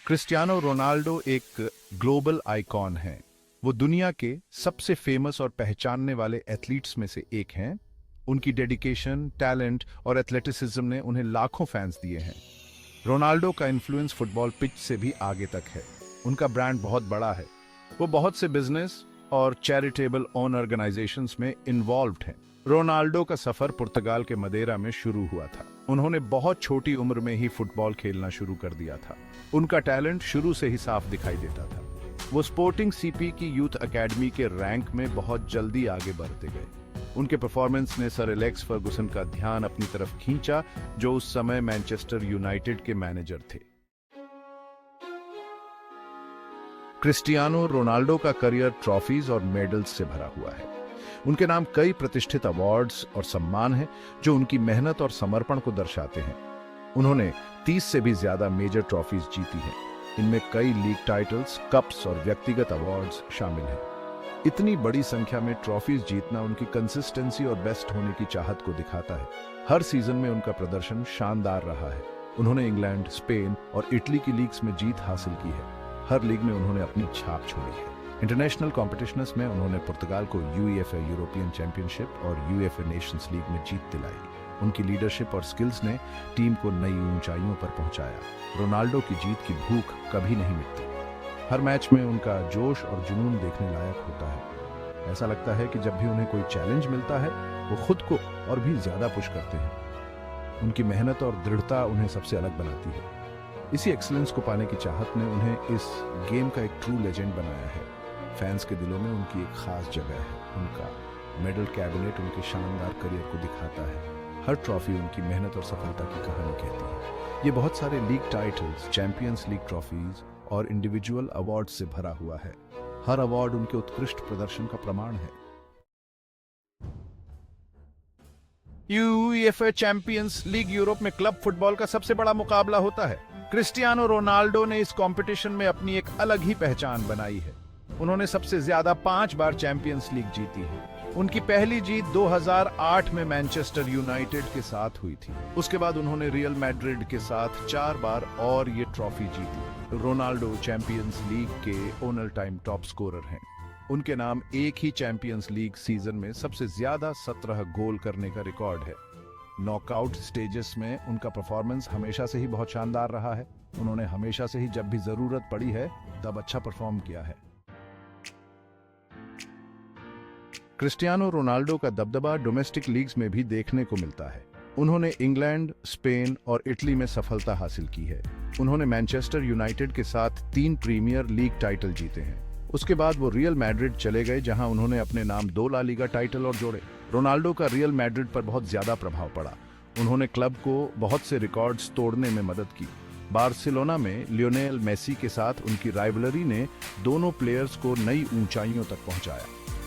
Cristiano Ronaldo एक global icon हैं। वो दुनिया के सबसे फेमस और पहचानने वाले एथलीट्स में से एक हैं। उनकी डेडिकेशन, टैलेंट और एथलेटिसिज्म ने उन्हें लाखों फैंस दिए हैं। रोनाल्डो का इन्फ्लुएंस फुटबॉल पिच से भी आगे तक है। उनका ब्रांड बहुत बड़ा है। वो बहुत से बिजनेस और चैरिटेबल ओन ऑर्गेनाइजेशंस में इन्वॉल्व्ड हैं। रोनाल्डो का सफर पुर्तगाल के मदेरा में शुरू हुआ था। उन्होंने बहुत छोटी उम्र में ही फुटबॉल खेलना शुरू कर दिया था। उनका टैलेंट शुरू से ही साफ दिखाई देता था। वो स्पोर्टिंग सीपी की यूथ एकेडमी के रैंक में बहुत जल्दी आगे बढ़ते गए। उनके परफॉर्मेंस ने सर एलेक्स फर्गुसन का ध्यान अपनी तरफ खींचा, जो उस समय मैनचेस्टर यूनाइटेड के मैनेजर थे। क्रिस्टियानो रोनाल्डो का करियर ट्रॉफीज और मेडल्स से भरा हुआ है। उनके नाम कई प्रतिष्ठित अवार्ड्स और सम्मान हैं, जो उनकी मेहनत और समर्पण को दर्शाते हैं। उन्होंने 30 से भी ज्यादा मेजर ट्रॉफीज जीती हैं। इनमें कई लीग टाइटल्स, कप्स और व्यक्तिगत अवार्ड्स शामिल हैं। इतनी बड़ी संख्या में ट्रॉफीज जीतना उनकी कंसिस्टेंसी और बेस्ट होने की चाहत को दिखाता है। हर सीजन में उनका प्रदर्शन शानदार रहा है। उन्होंने इंग्लैंड, स्पेन और इटली की लीग्स में जीत हासिल की है। हर लीग में उन्होंने अपनी छाप छोड़ी है। इंटरनेशनल कॉम्पिटिशन्स में उन्होंने पुर्तगाल को यूईएफए यूरोपियन चैंपियनशिप और यूएफए नेशंस लीग में जीत दिलाई। उनकी लीडरशिप और स्किल्स ने टीम को नई ऊंचाइयों पर पहुंचाया। रोनाल्डो की जीत की भूख कभी नहीं मिटती। हर मैच में उनका जोश और जुनून देखने लायक होता है। ऐसा लगता है कि जब भी उन्हें कोई चैलेंज मिलता है, वो खुद को और भी ज्यादा पुश करते हैं। उनकी मेहनत और दृढ़ता उन्हें सबसे अलग बनाती है। इसी एक्सीलेंस को पाने की चाहत ने उन्हें इस गेम का एक ट्रू लेजेंड बनाया है। फैंस के दिलों में उनकी एक खास जगह है। उनका मेडल कैबिनेट उनके शानदार करियर को दिखाता है। हर ट्रॉफी उनकी मेहनत और सफलता की कहानी कहती है। ये बहुत सारे league titles, champions league trophies और इंडिविजुअल अवार्ड से भरा हुआ है। हर अवार्ड उनके उत्कृष्ट प्रदर्शन का प्रमाण है। यूईएफए चैंपियंस लीग यूरोप में क्लब फुटबॉल का सबसे बड़ा मुकाबला होता है। क्रिस्टियानो रोनाल्डो ने इस कंपटीशन में अपनी एक अलग ही पहचान बनाई है। उन्होंने सबसे ज्यादा 5 बार चैंपियंस लीग जीती है। उनकी पहली जीत 2008 में मैनचेस्टर यूनाइटेड के साथ हुई थी। उसके बाद उन्होंने रियल मैड्रिड के साथ 4 बार और ये ट्रॉफी जीती। रोनाल्डो चैंपियंस लीग के ऑल टाइम टॉप स्कोरर हैं। उनके नाम एक ही चैंपियंस लीग सीजन में सबसे ज्यादा 17 गोल करने का रिकॉर्ड है। नॉकआउट स्टेजेस में उनका परफॉर्मेंस हमेशा से ही बहुत शानदार रहा है। उन्होंने हमेशा से ही जब भी जरूरत पड़ी है, तब अच्छा परफॉर्म किया है। क्रिस्टियानो रोनाल्डो का दबदबा डोमेस्टिक लीग्स में भी देखने को मिलता है। उन्होंने इंग्लैंड, स्पेन और इटली में सफलता हासिल की है। उन्होंने मैनचेस्टर यूनाइटेड के साथ 3 प्रीमियर लीग टाइटल जीते हैं। उसके बाद वो रियल मैड्रिड चले गए, जहां उन्होंने अपने नाम 2 ला लीगा टाइटल और जोड़े। रोनाल्डो का रियल मैड्रिड पर बहुत ज्यादा प्रभाव पड़ा। उन्होंने क्लब को बहुत से रिकॉर्ड्स तोड़ने में मदद की। बार्सिलोना में लियोनेल मेसी के साथ उनकी राइवलरी ने दोनों प्लेयर्स को नई ऊंचाइयों तक पहुंचाया।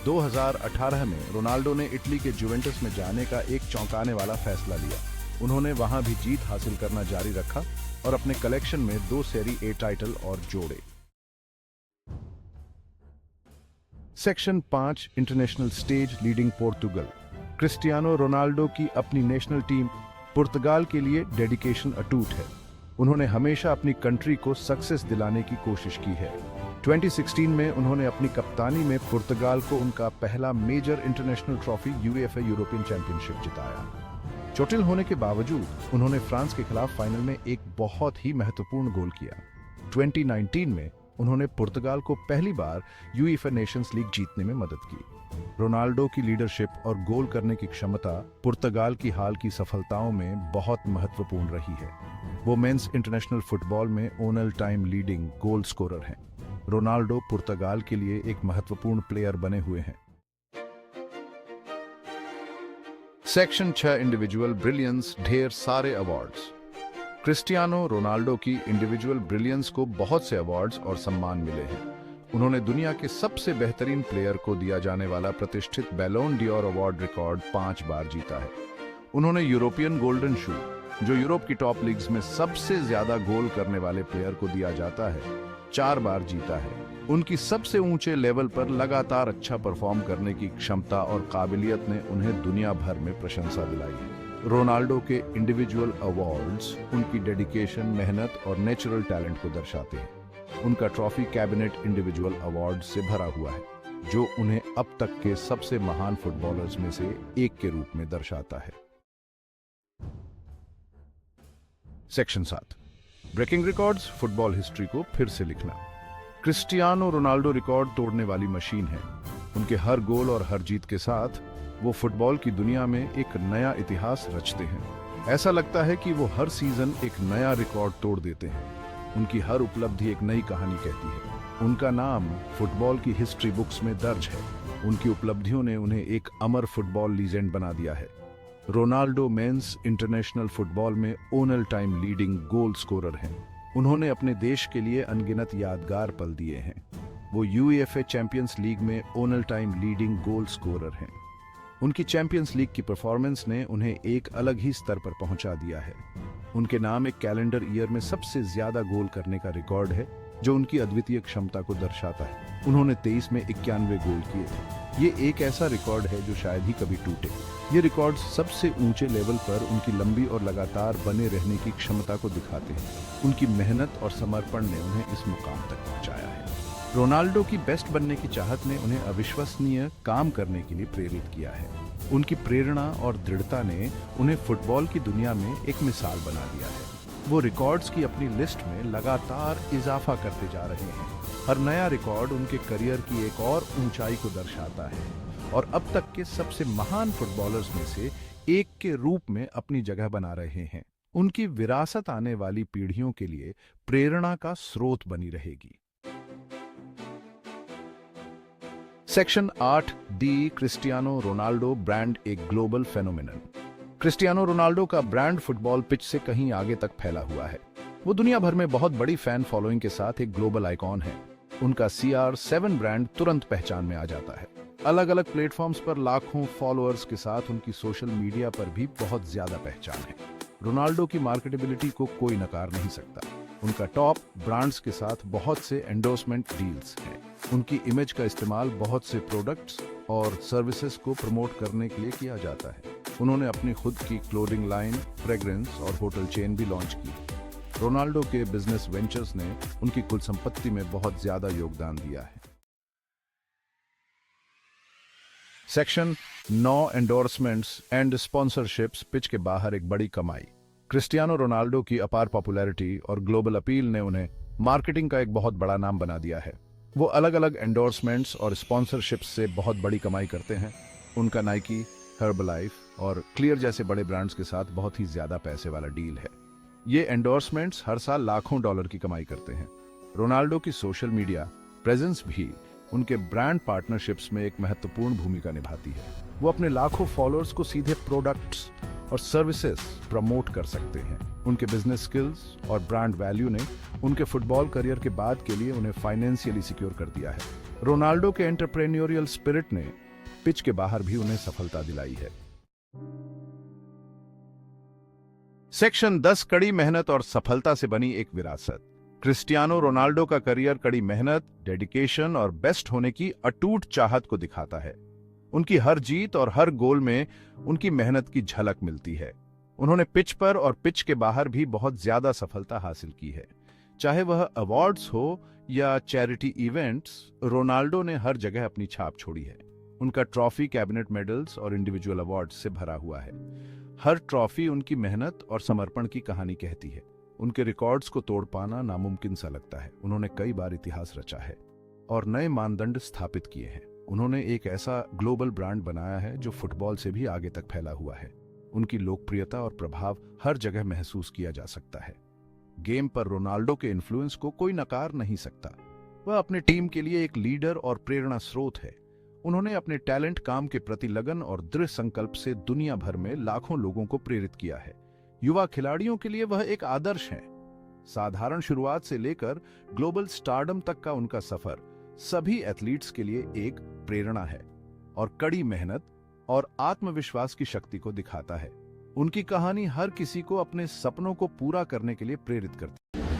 2018 में रोनाल्डो ने इटली के जुवेंटस में जाने का एक चौंकाने वाला फैसला लिया। उन्होंने वहां भी जीत हासिल करना जारी रखा और अपने कलेक्शन में 2 सेरी ए टाइटल और जोड़े। Section 5 international stage leading Portugal. Cristiano Ronaldo की अपनी नेशनल टीम पुर्तगाल के लिए डेडिकेशन अटूट है। उन्होंने हमेशा अपनी कंट्री को सक्सेस दिलाने की कोशिश की है। 2016 में उन्होंने अपनी कप्तानी में पुर्तगाल को उनका पहला major international trophy UEFA European championship जिताया। चोटिल होने के बावजूद उन्होंने फ्रांस के खिलाफ फाइनल में एक बहुत ही महत्वपूर्ण गोल किया। 2019 में उन्होंने पुर्तगाल को पहली बार यूईफए नेशंस लीग जीतने में मदद की। रोनाल्डो की लीडरशिप और गोल करने की क्षमता पुर्तगाल की हाल की सफलताओं में बहुत महत्वपूर्ण रही है। वो मेंस इंटरनेशनल फुटबॉल में all time leading goal scorer हैं। रोनाल्डो पुर्तगाल के लिए एक महत्वपूर्ण प्लेयर बने हुए हैं। सेक्शन 6 इंडिविजुअल ब्रिलियंस, ढेर सारे अवार्ड्स। क्रिस्टियानो रोनाल्डो की इंडिविजुअल ब्रिलियंस को बहुत से अवार्ड्स और सम्मान मिले हैं। उन्होंने दुनिया के सबसे बेहतरीन प्लेयर को दिया जाने वाला प्रतिष्ठित बैलोन डियोर अवार्ड रिकॉर्ड 5 बार जीता है। उन्होंने यूरोपियन गोल्डन शू, जो यूरोप की टॉप लीग्स में सबसे ज्यादा गोल करने वाले प्लेयर को दिया जाता है, 4 बार जीता है। उनकी सबसे ऊंचे लेवल पर लगातार अच्छा परफॉर्म करने की क्षमता और काबिलियत ने उन्हें दुनिया भर में प्रशंसा दिलाई है। रोनाल्डो के इंडिविजुअल अवार्ड्स उनकी डेडिकेशन, मेहनत और नेचुरल टैलेंट को दर्शाते हैं। उनका ट्रॉफी कैबिनेट इंडिविजुअल अवार्ड से भरा हुआ है, जो उन्हें अब तक के सबसे महान फुटबॉलर्स में से एक के रूप में दर्शाता है। Section 7, breaking records, football history को फिर से लिखना। क्रिस्टियानो रोनाल्डो रिकॉर्ड तोड़ने वाली मशीन है। उनके हर गोल और हर जीत के साथ वो फुटबॉल की दुनिया में एक नया इतिहास रचते हैं। ऐसा लगता है कि वो हर सीजन एक नया रिकॉर्ड तोड़ देते हैं। उनकी हर उपलब्धि एक नई कहानी कहती है। उनका नाम फुटबॉल की हिस्ट्री बुक्स में दर्ज है। उनकी उपलब्धियों ने उन्हें एक अमर फुटबॉल लीजेंड बना दिया है। रोनाल्डो मेंस इंटरनेशनल फुटबॉल में all time leading goal scorer हैं। उन्होंने अपने देश के लिए अनगिनत यादगार पल दिए हैं। वो यूएफए चैंपियंस लीग में all time leading goal scorer हैं। उनकी चैंपियंस लीग की परफॉर्मेंस ने उन्हें एक अलग ही स्तर पर पहुंचा दिया है। उनके नाम एक कैलेंडर ईयर में सबसे ज्यादा गोल करने का रिकॉर्ड है, जो उनकी अद्वितीय क्षमता को दर्शाता है। उन्होंने 23 में 91 गोल किए थे। ये एक ऐसा रिकॉर्ड है जो शायद ही कभी टूटे। ये रिकॉर्ड सबसे ऊंचे लेवल पर उनकी लंबी और लगातार बने रहने की क्षमता को दिखाते हैं। उनकी मेहनत और समर्पण ने उन्हें इस मुकाम तक पहुंचाया है। रोनाल्डो की बेस्ट बनने की चाहत ने उन्हें अविश्वसनीय काम करने के लिए प्रेरित किया है। उनकी प्रेरणा और दृढ़ता ने उन्हें फुटबॉल की दुनिया में एक मिसाल बना दिया है। वो रिकॉर्ड्स की अपनी लिस्ट में लगातार इजाफा करते जा रहे हैं। हर नया रिकॉर्ड उनके करियर की एक और ऊंचाई को दर्शाता है और अब तक के सबसे महान फुटबॉलर्स में से एक के रूप में अपनी जगह बना रहे हैं। उनकी विरासत आने वाली पीढ़ियों के लिए प्रेरणा का स्रोत बनी रहेगी। Section 8D, Cristiano Ronaldo brand एक ग्लोबल फेनोमेनन। क्रिस्टियानो रोनाल्डो का ब्रांड फुटबॉल पिच से कहीं आगे तक फैला हुआ है। वो दुनिया भर में बहुत बड़ी फैन फॉलोइंग के साथ एक ग्लोबल आइकॉन है। उनका CR7 ब्रांड तुरंत पहचान में आ जाता है। अलग अलग प्लेटफॉर्म्स पर लाखों फॉलोअर्स के साथ उनकी सोशल मीडिया पर भी बहुत ज्यादा पहचान है। रोनाल्डो की मार्केटेबिलिटी को कोई नकार नहीं सकता। उनका टॉप ब्रांड्स के साथ बहुत से एंडोर्समेंट डील्स हैं। उनकी इमेज का इस्तेमाल बहुत से प्रोडक्ट्स और सर्विसेज को प्रमोट करने के लिए किया जाता है। उन्होंने अपनी खुद की क्लोथिंग लाइन, फ्रेग्रेंस और होटल चेन भी लॉन्च की। रोनाल्डो के बिजनेस वेंचर्स ने उनकी कुल संपत्ति में बहुत ज्यादा योगदान दिया है। Section 9, endorsements and sponsorships, pitch के बाहर एक बड़ी कमाई। क्रिस्टियानो रोनाल्डो की अपार पॉपुलैरिटी और ग्लोबल अपील ने उन्हें मार्केटिंग का एक बहुत बड़ा नाम बना दिया है। वो अलग अलग एंडोर्समेंट्स और स्पॉन्सरशिप्स से बहुत बड़ी कमाई करते हैं। उनका नाइकी, हर्बलाइफ और क्लियर जैसे बड़े ब्रांड्स के साथ बहुत ही ज्यादा पैसे वाला डील है। ये एंडोर्समेंट्स हर साल लाखों डॉलर की कमाई करते हैं। रोनाल्डो की सोशल मीडिया प्रेजेंस भी उनके ब्रांड पार्टनरशिप्स में एक महत्वपूर्ण भूमिका निभाती है। वो अपने लाखों फॉलोअर्स को सीधे प्रोडक्ट्स और सर्विसेज प्रमोट कर सकते हैं। उनके बिजनेस स्किल्स और ब्रांड वैल्यू ने उनके फुटबॉल करियर के बाद के लिए उन्हें फाइनेंशियली सिक्योर कर दिया है। रोनाल्डो के एंटरप्रेन्योरियल स्पिरिट ने पिच के बाहर भी उन्हें सफलता दिलाई है। सेक्शन 10, कड़ी मेहनत और सफलता से बनी एक विरासत। क्रिस्टियानो रोनाल्डो का करियर कड़ी मेहनत, डेडिकेशन और बेस्ट होने की अटूट चाहत को दिखाता है। उनकी हर जीत और हर गोल में उनकी मेहनत की झलक मिलती है। उन्होंने पिच पर और पिच के बाहर भी बहुत ज्यादा सफलता हासिल की है। चाहे वह अवार्ड्स हो या चैरिटी इवेंट्स, रोनाल्डो ने हर जगह अपनी छाप छोड़ी है। उनका ट्रॉफी कैबिनेट मेडल्स और इंडिविजुअल अवार्ड्स से भरा हुआ है। हर ट्रॉफी उनकी मेहनत और समर्पण की कहानी कहती है। उनके रिकॉर्ड्स को तोड़ पाना नामुमकिन सा लगता है। उन्होंने कई बार इतिहास रचा है और नए मानदंड स्थापित किए हैं। उन्होंने एक ऐसा ग्लोबल ब्रांड बनाया है जो फुटबॉल से भी आगे तक फैला हुआ है। उनकी लोकप्रियता और प्रभाव हर जगह महसूस किया जा सकता है। गेम पर रोनाल्डो के इन्फ्लुएंस को कोई नकार नहीं सकता। वह अपने टीम के लिए एक लीडर और प्रेरणा स्रोत है। उन्होंने अपने टैलेंट, काम के प्रति लगन और दृढ़ संकल्प से दुनिया भर में लाखों लोगों को प्रेरित किया है। युवा खिलाड़ियों के लिए वह एक आदर्श है। साधारण शुरुआत से लेकर ग्लोबल स्टारडम तक का उनका सफर सभी एथलीट्स के लिए एक प्रेरणा है और कड़ी मेहनत और आत्मविश्वास की शक्ति को दिखाता है। उनकी कहानी हर किसी को अपने सपनों को पूरा करने के लिए प्रेरित करती है।